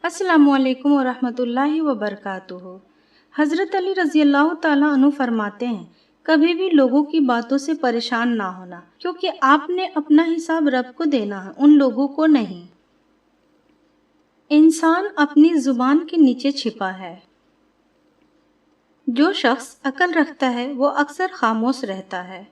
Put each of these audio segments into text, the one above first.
السلام علیکم ورحمۃ اللہ وبرکاتہ۔ حضرت علی رضی اللہ تعالیٰ عنہ فرماتے ہیں، کبھی بھی لوگوں کی باتوں سے پریشان نہ ہونا، کیونکہ آپ نے اپنا حساب رب کو دینا ہے، ان لوگوں کو نہیں۔ انسان اپنی زبان کے نیچے چھپا ہے۔ جو شخص عقل رکھتا ہے وہ اکثر خاموش رہتا ہے۔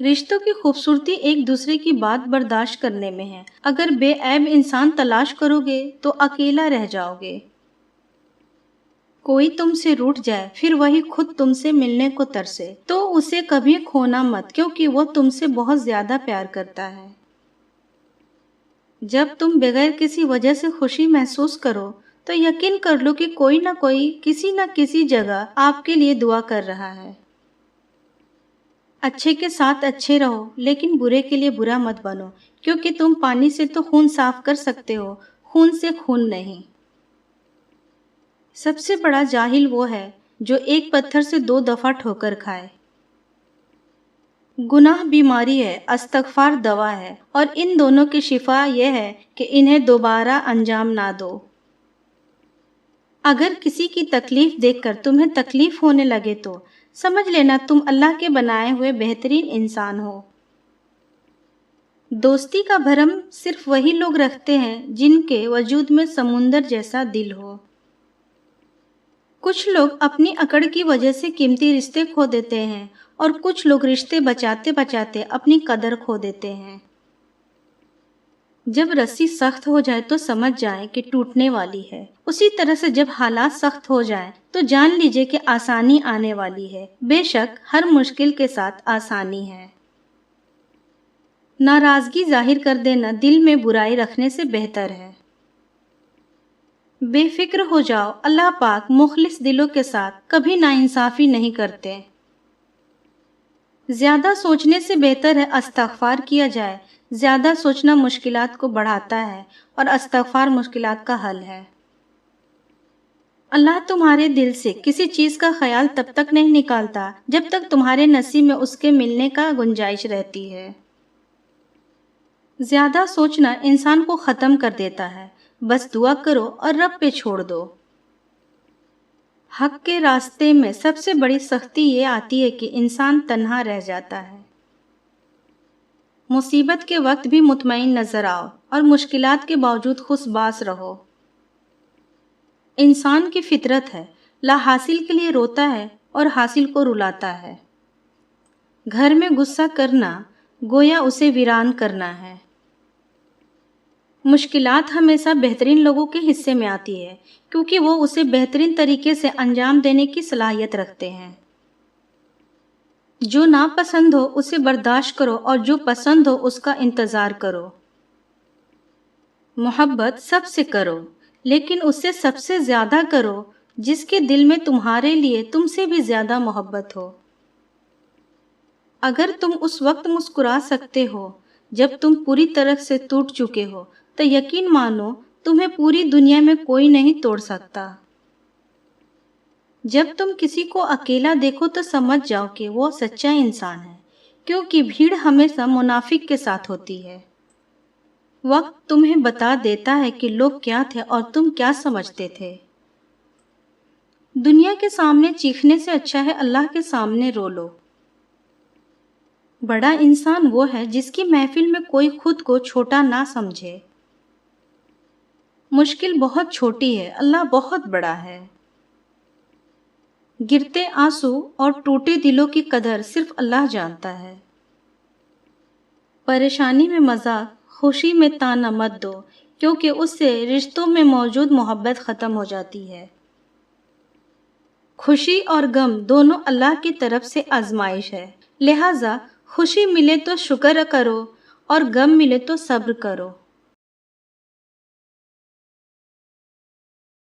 رشتوں کی خوبصورتی ایک دوسرے کی بات برداشت کرنے میں ہے۔ اگر بے عیب انسان تلاش کرو گے تو اکیلا رہ جاؤ گے۔ کوئی تم سے روٹھ جائے پھر وہی خود تم سے ملنے کو ترسے تو اسے کبھی کھونا مت، کیونکہ وہ تم سے بہت زیادہ پیار کرتا ہے۔ جب تم بغیر کسی وجہ سے خوشی محسوس کرو تو یقین کر لو کہ کوئی نہ کوئی کسی نہ کسی جگہ آپ کے لیے دعا کر رہا ہے۔ اچھے کے ساتھ اچھے رہو، لیکن برے کے لیے برا مت بنو، کیونکہ تم پانی سے تو خون صاف کر سکتے ہو، خون سے خون نہیں۔ سب سے بڑا جاہل وہ ہے جو ایک پتھر سے 2 دفعہ ٹھوکر کھائے۔ گناہ بیماری ہے، استغفار دوا ہے، اور ان دونوں کی شفا یہ ہے کہ انہیں دوبارہ انجام نہ دو۔ اگر کسی کی تکلیف دیکھ کر تمہیں تکلیف ہونے لگے تو سمجھ لینا تم اللہ کے بنائے ہوئے بہترین انسان ہو۔ دوستی کا بھرم صرف وہی لوگ رکھتے ہیں جن کے وجود میں سمندر جیسا دل ہو۔ کچھ لوگ اپنی اکڑ کی وجہ سے قیمتی رشتے کھو دیتے ہیں، اور کچھ لوگ رشتے بچاتے بچاتے اپنی قدر کھو دیتے ہیں۔ جب رسی سخت ہو جائے تو سمجھ جائیں کہ ٹوٹنے والی ہے، اسی طرح سے جب حالات سخت ہو جائیں تو جان لیجئے کہ آسانی آنے والی ہے۔ بے شک ہر مشکل کے ساتھ آسانی ہے۔ ناراضگی ظاہر کر دینا دل میں برائی رکھنے سے بہتر ہے۔ بے فکر ہو جاؤ، اللہ پاک مخلص دلوں کے ساتھ کبھی ناانصافی نہیں کرتے۔ زیادہ سوچنے سے بہتر ہے استغفار کیا جائے۔ زیادہ سوچنا مشکلات کو بڑھاتا ہے، اور استغفار مشکلات کا حل ہے۔ اللہ تمہارے دل سے کسی چیز کا خیال تب تک نہیں نکالتا جب تک تمہارے نصیب میں اس کے ملنے کا گنجائش رہتی ہے۔ زیادہ سوچنا انسان کو ختم کر دیتا ہے، بس دعا کرو اور رب پہ چھوڑ دو۔ حق کے راستے میں سب سے بڑی سختی یہ آتی ہے کہ انسان تنہا رہ جاتا ہے۔ مصیبت کے وقت بھی مطمئن نظر آؤ اور مشکلات کے باوجود خوش باش رہو۔ انسان کی فطرت ہے، لا حاصل کے لیے روتا ہے اور حاصل کو رلاتا ہے۔ گھر میں غصہ کرنا گویا اسے ویران کرنا ہے۔ مشکلات ہمیشہ بہترین لوگوں کے حصے میں آتی ہے، کیونکہ وہ اسے بہترین طریقے سے انجام دینے کی صلاحیت رکھتے ہیں۔ جو ناپسند ہو اسے برداشت کرو اور جو پسند ہو اس کا انتظار کرو۔ محبت سب سے کرو، لیکن اس سے سب سے زیادہ کرو جس کے دل میں تمہارے لیے تم سے بھی زیادہ محبت ہو۔ اگر تم اس وقت مسکرا سکتے ہو جب تم پوری طرح سے ٹوٹ چکے ہو تو یقین مانو تمہیں پوری دنیا میں کوئی نہیں توڑ سکتا۔ جب تم کسی کو اکیلا دیکھو تو سمجھ جاؤ کہ وہ سچا انسان ہے، کیونکہ بھیڑ ہمیشہ منافق کے ساتھ ہوتی ہے۔ وقت تمہیں بتا دیتا ہے کہ لوگ کیا تھے اور تم کیا سمجھتے تھے۔ دنیا کے سامنے چیخنے سے اچھا ہے اللہ کے سامنے رو لو۔ بڑا انسان وہ ہے جس کی محفل میں کوئی خود کو چھوٹا نہ سمجھے۔ مشکل بہت چھوٹی ہے، اللہ بہت بڑا ہے۔ گرتے آنسو اور ٹوٹے دلوں کی قدر صرف اللہ جانتا ہے۔ پریشانی میں مذاق، خوشی میں طعنہ مت دو، کیونکہ اس سے رشتوں میں موجود محبت ختم ہو جاتی ہے۔ خوشی اور غم دونوں اللہ کی طرف سے آزمائش ہے، لہٰذا خوشی ملے تو شکر کرو اور غم ملے تو صبر کرو۔